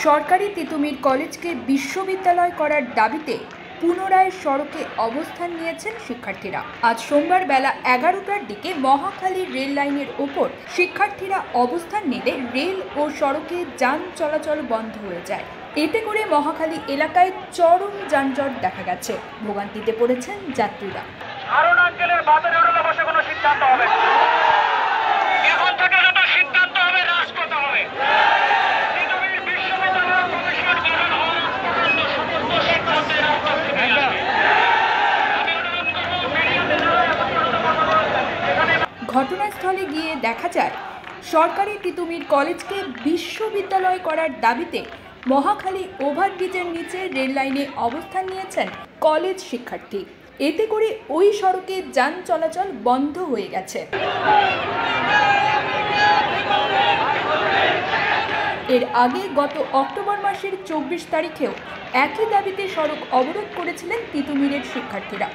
সরকারি তিতুমির কলেজকে বিশ্ববিদ্যালয় করার দাবিতে পুনরায় সড়কে অবস্থান নিয়েছেন শিক্ষার্থীরা। আজ সোমবার বেলা 11টার দিকে মহাখালী রেল লাইনের ওপর শিক্ষার্থীরা অবস্থান নিলে রেল ও সড়কে যান চলাচল বন্ধ হয়ে যায়। এতে করে মহাখালী এলাকায় চরম যানজট দেখা গেছে। ভোগান্তিতে পড়েছেন যাত্রীরা। ঘটনাস্থলে গিয়ে দেখা যায় সরকারি তিতুমির কলেজকে বিশ্ববিদ্যালয় করার দাবিতে মহাখালী ওভারব্রিজের নিচে রেল লাইনে অবস্থান নিয়েছেন কলেজ শিক্ষার্থী। এতে করে ওই সড়কে যান চলাচল বন্ধ হয়ে গেছে। এর আগে গত অক্টোবর মাসের 24 তারিখেও একই দাবিতে সড়ক অবরোধ করেছিলেন তিতুমিরের শিক্ষার্থীরা।